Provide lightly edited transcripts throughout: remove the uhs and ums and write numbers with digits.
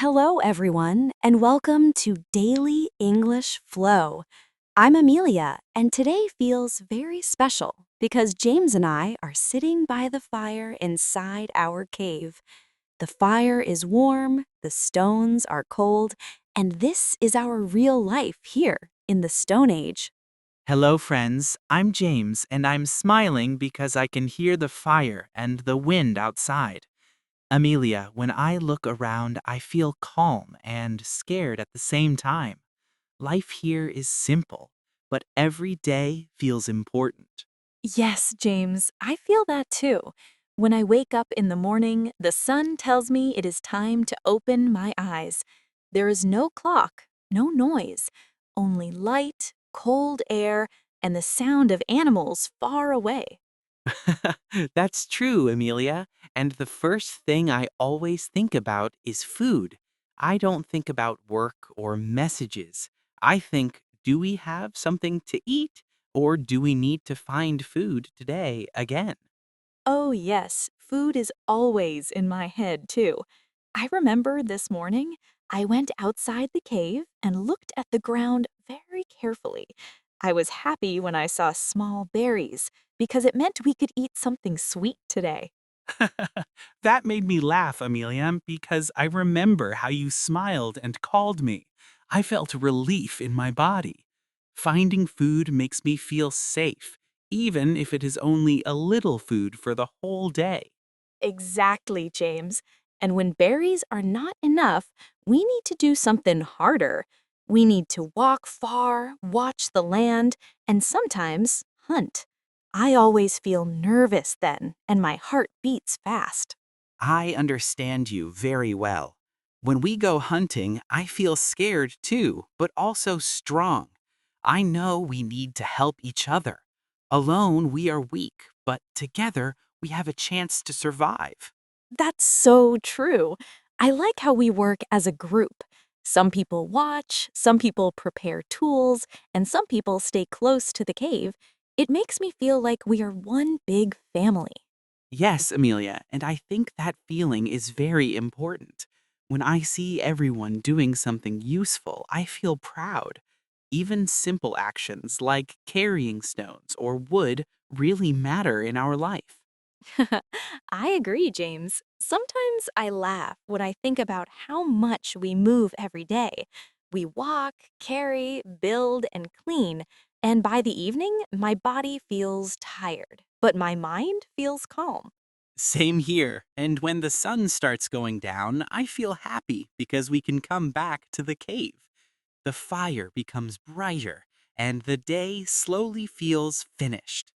Hello, everyone, and welcome to Daily English Flow. I'm Amelia, and today feels very special because James and I are sitting by the fire inside our cave. The fire is warm, the stones are cold, and this is our real life here in the Stone Age. Hello, friends. I'm James, and I'm smiling because I can hear the fire and the wind outside. Amelia, when I look around, I feel calm and scared at the same time. Life here is simple, but every day feels important. Yes, James, I feel that too. When I wake up in the morning, the sun tells me it is time to open my eyes. There is no clock, no noise, only light, cold air, and the sound of animals far away. That's true, Amelia. And the first thing I always think about is food. I don't think about work or messages. I think, do we have something to eat? Or do we need to find food today again? Oh, yes, food is always in my head too. I remember this morning I went outside the cave and looked at the ground very carefully. I was happy when I saw small berries because it meant we could eat something sweet today. That made me laugh, Amelia, because I remember how you smiled and called me. I felt relief in my body. Finding food makes me feel safe, even if it is only a little food for the whole day. Exactly, James. And when berries are not enough, we need to do something harder. We need to walk far, watch the land, and sometimes hunt. I always feel nervous then, and my heart beats fast. I understand you very well. When we go hunting, I feel scared too, but also strong. I know we need to help each other. Alone, we are weak, but together, we have a chance to survive. That's so true. I like how we work as a group. Some people watch, some people prepare tools, and some people stay close to the cave. It makes me feel like we are one big family. Yes, Amelia, and I think that feeling is very important. When I see everyone doing something useful, I feel proud. Even simple actions like carrying stones or wood really matter in our life. I agree, James. Sometimes I laugh when I think about how much we move every day. We walk, carry, build, and clean, and by the evening, my body feels tired, but my mind feels calm. Same here, and when the sun starts going down, I feel happy because we can come back to the cave. The fire becomes brighter, and the day slowly feels finished.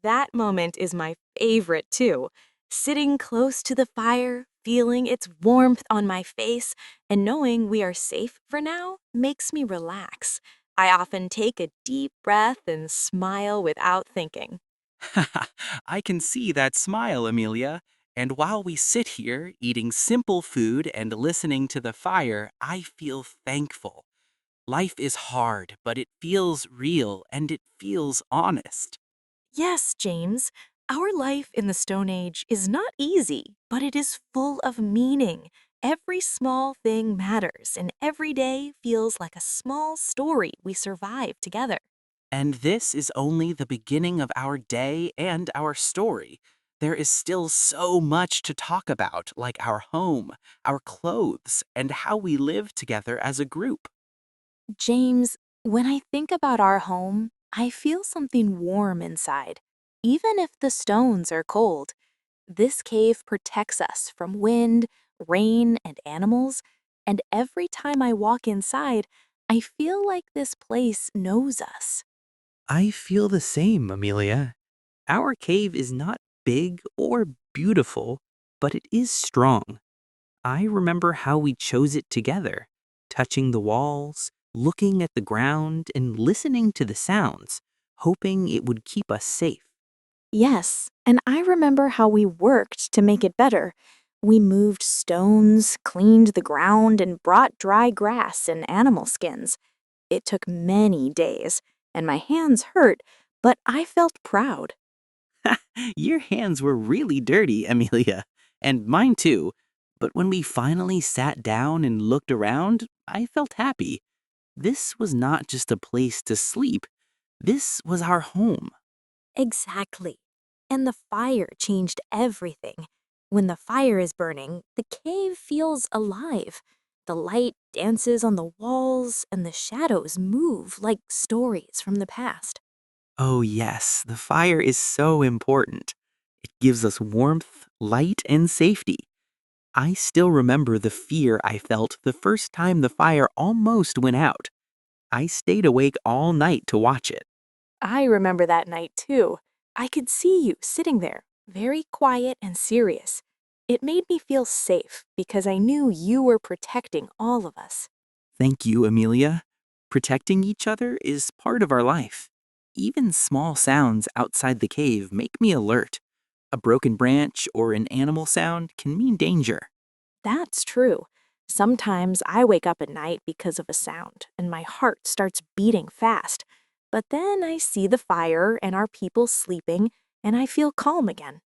That moment is my favorite too. Sitting close to the fire, feeling its warmth on my face, and knowing we are safe for now makes me relax. I often take a deep breath and smile without thinking. I can see that smile, Amelia. And while we sit here eating simple food and listening to the fire, I feel thankful. Life is hard, but it feels real and it feels honest. Yes, James, our life in the Stone Age is not easy, but it is full of meaning. Every small thing matters, and every day feels like a small story we survive together. And this is only the beginning of our day and our story. There is still so much to talk about, like our home, our clothes, and how we live together as a group. James, when I think about our home, I feel something warm inside. Even if the stones are cold, this cave protects us from wind, rain, and animals, and every time I walk inside, I feel like this place knows us. I feel the same, Amelia. Our cave is not big or beautiful, but it is strong. I remember how we chose it together, touching the walls, looking at the ground, and listening to the sounds, hoping it would keep us safe. Yes, and I remember how we worked to make it better. We moved stones, cleaned the ground, and brought dry grass and animal skins. It took many days, and my hands hurt, but I felt proud. Your hands were really dirty, Amelia, and mine too. But when we finally sat down and looked around, I felt happy. This was not just a place to sleep, this was our home. Exactly. And the fire changed everything. When the fire is burning, the cave feels alive. The light dances on the walls, and the shadows move like stories from the past. Oh, yes, the fire is so important. It gives us warmth, light, and safety. I still remember the fear I felt the first time the fire almost went out. I stayed awake all night to watch it. I remember that night too. I could see you sitting there, very quiet and serious. It made me feel safe because I knew you were protecting all of us. Thank you, Amelia. Protecting each other is part of our life. Even small sounds outside the cave make me alert. A broken branch or an animal sound can mean danger. That's true. Sometimes I wake up at night because of a sound, and my heart starts beating fast. But then I see the fire and our people sleeping, and I feel calm again.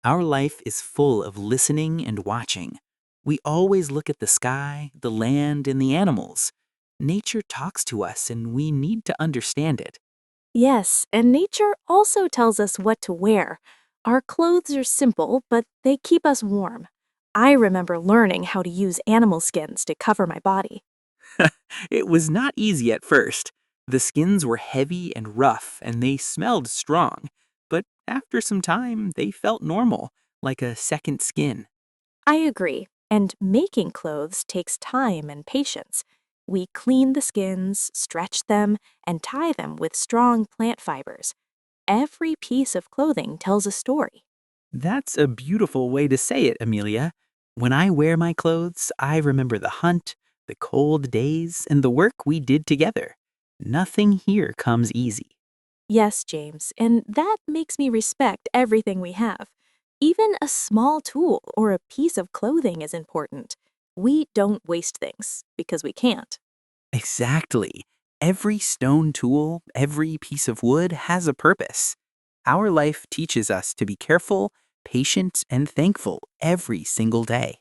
Our life is full of listening and watching. We always look at the sky, the land, and the animals. Nature talks to us, and we need to understand it. Yes, and nature also tells us what to wear. Our clothes are simple, but they keep us warm. I remember learning how to use animal skins to cover my body. It was not easy at first. The skins were heavy and rough, and they smelled strong. But after some time, they felt normal, like a second skin. I agree, and making clothes takes time and patience. We clean the skins, stretch them, and tie them with strong plant fibers. Every piece of clothing tells a story. That's a beautiful way to say it, Amelia. When I wear my clothes, I remember the hunt, the cold days, and the work we did together. Nothing here comes easy. Yes, James, and that makes me respect everything we have. Even a small tool or a piece of clothing is important. We don't waste things because we can't. Exactly. Every stone tool, every piece of wood has a purpose. Our life teaches us to be careful, patient, and thankful every single day.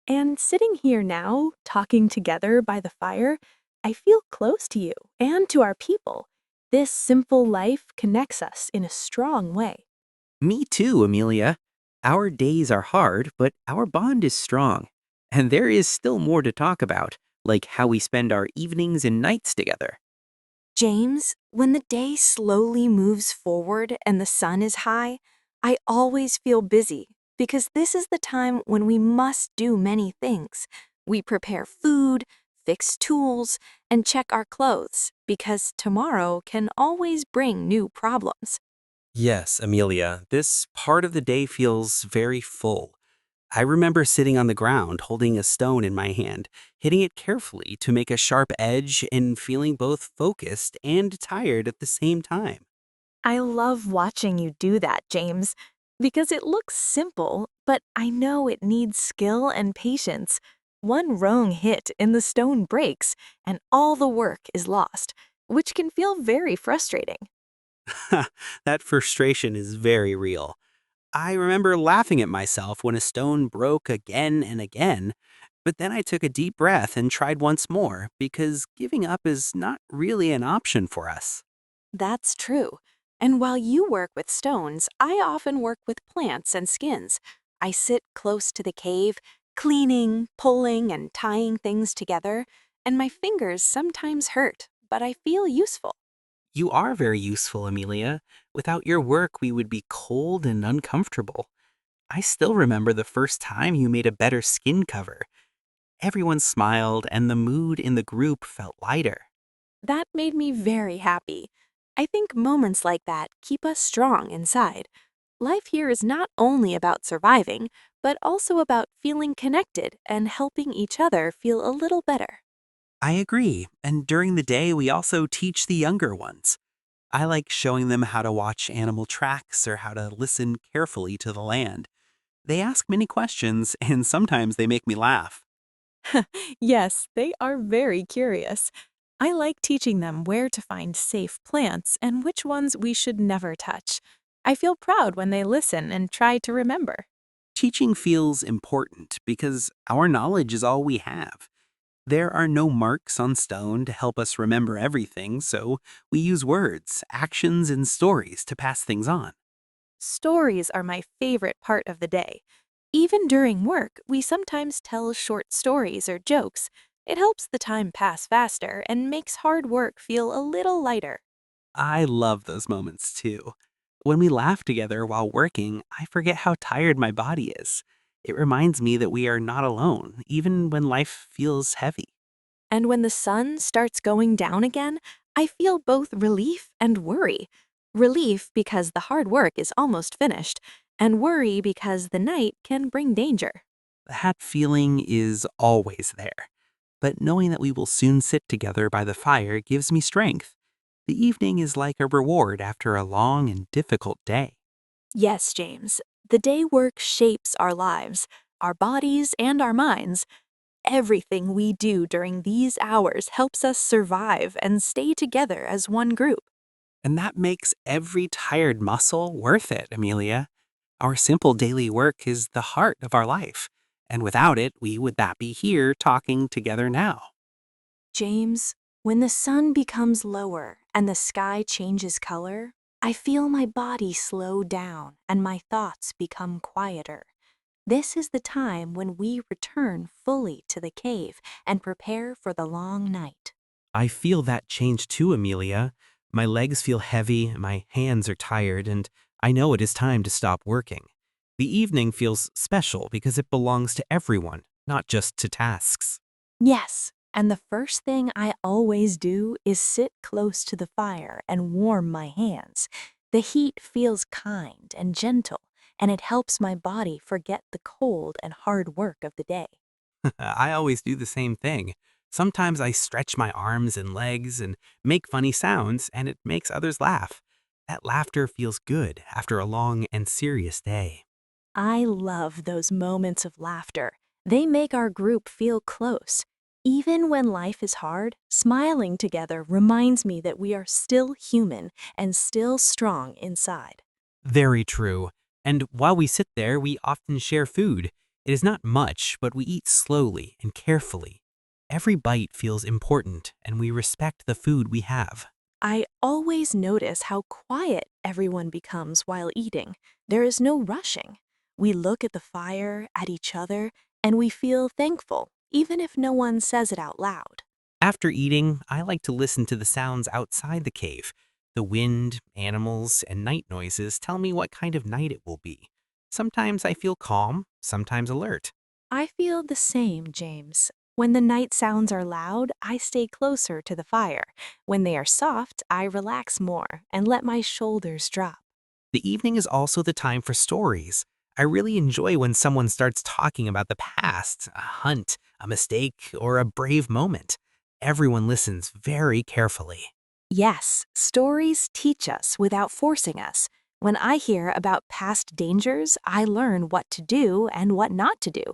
And sitting here now, talking together by the fire, I feel close to you and to our people. This simple life connects us in a strong way. Me too, Amelia. Our days are hard, but our bond is strong. And there is still more to talk about, like how we spend our evenings and nights together. James, when the day slowly moves forward and the sun is high, I always feel busy because this is the time when we must do many things. We prepare food, fix tools, and check our clothes because tomorrow can always bring new problems. Yes, Amelia, this part of the day feels very full. I remember sitting on the ground holding a stone in my hand, hitting it carefully to make a sharp edge and feeling both focused and tired at the same time. I love watching you do that, James, because it looks simple, but I know it needs skill and patience. One wrong hit and the stone breaks, and all the work is lost, which can feel very frustrating. That frustration is very real. I remember laughing at myself when a stone broke again and again, but then I took a deep breath and tried once more because giving up is not really an option for us. That's true. And while you work with stones, I often work with plants and skins. I sit close to the cave, cleaning, pulling, and tying things together, and my fingers sometimes hurt, but I feel useful. You are very useful, Amelia. Without your work, we would be cold and uncomfortable. I still remember the first time you made a better skin cover. Everyone smiled, and the mood in the group felt lighter. That made me very happy. I think moments like that keep us strong inside. Life here is not only about surviving, but also about feeling connected and helping each other feel a little better. I agree, and during the day, we also teach the younger ones. I like showing them how to watch animal tracks or how to listen carefully to the land. They ask many questions, and sometimes they make me laugh. Yes, they are very curious. I like teaching them where to find safe plants and which ones we should never touch. I feel proud when they listen and try to remember. Teaching feels important because our knowledge is all we have. There are no marks on stone to help us remember everything, so we use words, actions, and stories to pass things on. Stories are my favorite part of the day. Even during work, we sometimes tell short stories or jokes. It helps the time pass faster and makes hard work feel a little lighter. I love those moments too. When we laugh together while working, I forget how tired my body is. It reminds me that we are not alone, even when life feels heavy. And when the sun starts going down again, I feel both relief and worry. Relief because the hard work is almost finished, and worry because the night can bring danger. That feeling is always there. But knowing that we will soon sit together by the fire gives me strength. The evening is like a reward after a long and difficult day. Yes, James, the day work shapes our lives, our bodies, and our minds. Everything we do during these hours helps us survive and stay together as one group. And that makes every tired muscle worth it, Amelia. Our simple daily work is the heart of our life. And without it, we would not be here talking together now. James, when the sun becomes lower and the sky changes color, I feel my body slow down and my thoughts become quieter. This is the time when we return fully to the cave and prepare for the long night. I feel that change too, Amelia. My legs feel heavy, my hands are tired, and I know it is time to stop working. The evening feels special because it belongs to everyone, not just to tasks. Yes, and the first thing I always do is sit close to the fire and warm my hands. The heat feels kind and gentle, and it helps my body forget the cold and hard work of the day. I always do the same thing. Sometimes I stretch my arms and legs and make funny sounds, and it makes others laugh. That laughter feels good after a long and serious day. I love those moments of laughter. They make our group feel close. Even when life is hard, smiling together reminds me that we are still human and still strong inside. Very true. And while we sit there, we often share food. It is not much, but we eat slowly and carefully. Every bite feels important, and we respect the food we have. I always notice how quiet everyone becomes while eating. There is no rushing. We look at the fire, at each other, and we feel thankful, even if no one says it out loud. After eating, I like to listen to the sounds outside the cave. The wind, animals, and night noises tell me what kind of night it will be. Sometimes I feel calm, sometimes alert. I feel the same, James. When the night sounds are loud, I stay closer to the fire. When they are soft, I relax more and let my shoulders drop. The evening is also the time for stories. I really enjoy when someone starts talking about the past, a hunt, a mistake, or a brave moment. Everyone listens very carefully. Yes, stories teach us without forcing us. When I hear about past dangers, I learn what to do and what not to do.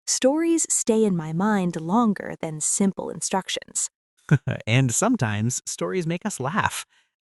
Stories stay in my mind longer than simple instructions. And sometimes stories make us laugh.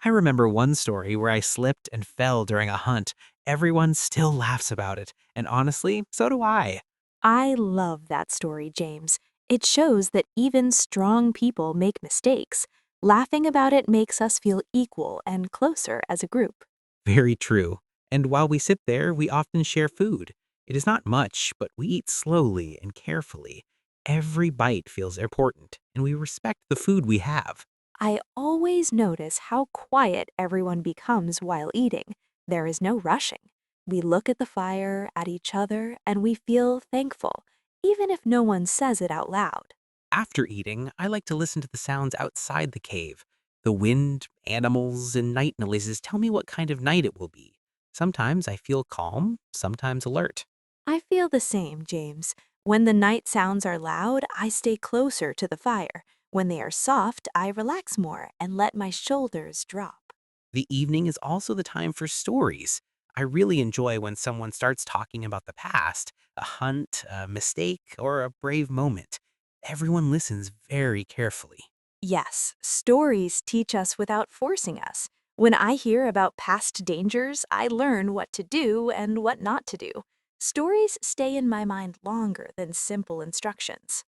I remember one story where I slipped and fell during a hunt. Everyone still laughs about it, and honestly, so do I. I love that story, James. It shows that even strong people make mistakes. Laughing about it makes us feel equal and closer as a group. Very true. And while we sit there, we often share food. It is not much, but we eat slowly and carefully. Every bite feels important, and we respect the food we have. I always notice how quiet everyone becomes while eating. There is no rushing. We look at the fire, at each other, and we feel thankful, even if no one says it out loud. After eating, I like to listen to the sounds outside the cave. The wind, animals, and night noises tell me what kind of night it will be. Sometimes I feel calm, sometimes alert. I feel the same, James. When the night sounds are loud, I stay closer to the fire. When they are soft, I relax more and let my shoulders drop. The evening is also the time for stories. I really enjoy when someone starts talking about the past, a hunt, a mistake, or a brave moment. Everyone listens very carefully. Yes, stories teach us without forcing us. When I hear about past dangers, I learn what to do and what not to do. Stories stay in my mind longer than simple instructions.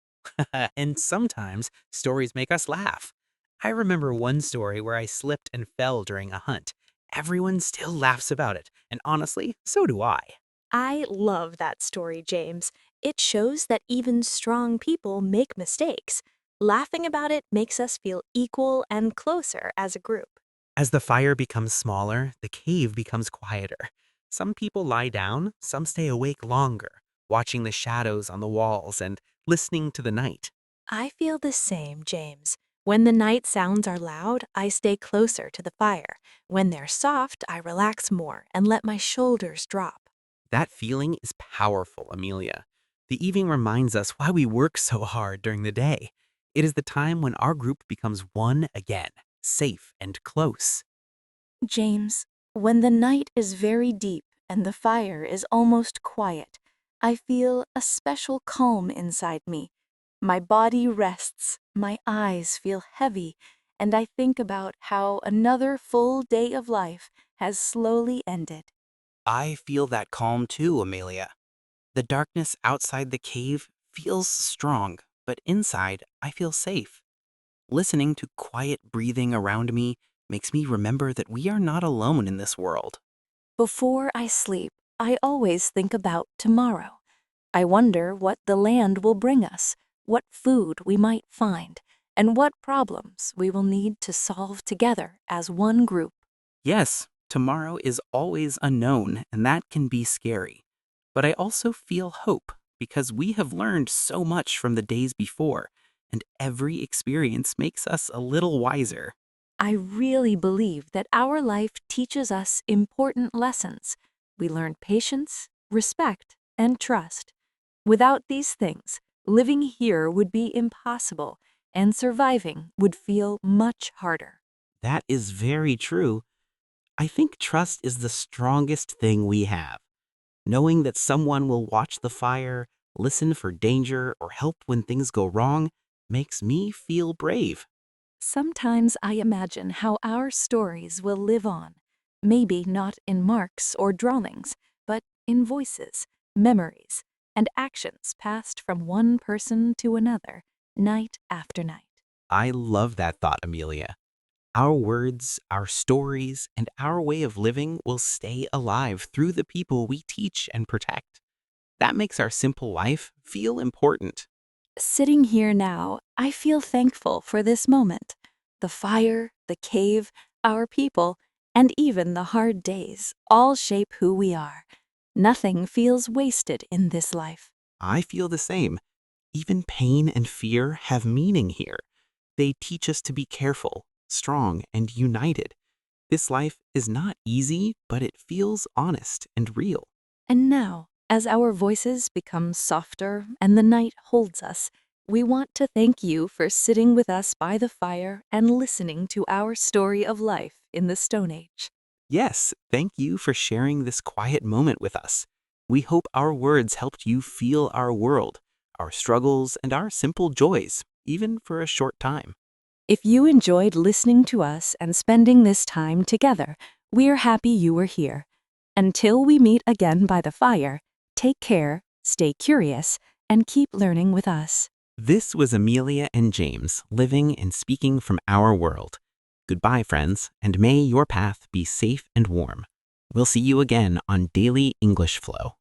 And sometimes stories make us laugh. I remember one story where I slipped and fell during a hunt. Everyone still laughs about it, and honestly, so do I. I love that story, James. It shows that even strong people make mistakes. Laughing about it makes us feel equal and closer as a group. As the fire becomes smaller, the cave becomes quieter. Some people lie down, some stay awake longer, watching the shadows on the walls and listening to the night. I feel the same, James. When the night sounds are loud, I stay closer to the fire. When they're soft, I relax more and let my shoulders drop. That feeling is powerful, Amelia. The evening reminds us why we work so hard during the day. It is the time when our group becomes one again, safe and close. James, when the night is very deep and the fire is almost quiet, I feel a special calm inside me. My body rests, my eyes feel heavy, and I think about how another full day of life has slowly ended. I feel that calm too, Amelia. The darkness outside the cave feels strong, but inside I feel safe. Listening to quiet breathing around me makes me remember that we are not alone in this world. Before I sleep, I always think about tomorrow. I wonder what the land will bring us, what food we might find, and what problems we will need to solve together as one group. Yes, tomorrow is always unknown, and that can be scary. But I also feel hope because we have learned so much from the days before, and every experience makes us a little wiser. I really believe that our life teaches us important lessons. We learn patience, respect, and trust. Without these things, living here would be impossible, and surviving would feel much harder. That is very true. I think trust is the strongest thing we have. Knowing that someone will watch the fire, listen for danger, or help when things go wrong makes me feel brave. Sometimes I imagine how our stories will live on, maybe not in marks or drawings, but in voices, memories, and actions passed from one person to another, night after night. I love that thought, Amelia. Our words, our stories, and our way of living will stay alive through the people we teach and protect. That makes our simple life feel important. Sitting here now, I feel thankful for this moment. The fire, the cave, our people, and even the hard days all shape who we are. Nothing feels wasted in this life. I feel the same. Even pain and fear have meaning here. They teach us to be careful, strong, and united. This life is not easy, but it feels honest and real. And now, as our voices become softer and the night holds us, we want to thank you for sitting with us by the fire and listening to our story of life in the Stone Age. Yes, thank you for sharing this quiet moment with us. We hope our words helped you feel our world, our struggles, and our simple joys, even for a short time. If you enjoyed listening to us and spending this time together, we're happy you were here. Until we meet again by the fire, take care, stay curious, and keep learning with us. This was Amelia and James, living and speaking from our world. Goodbye, friends, and may your path be safe and warm. We'll see you again on Daily English Flow.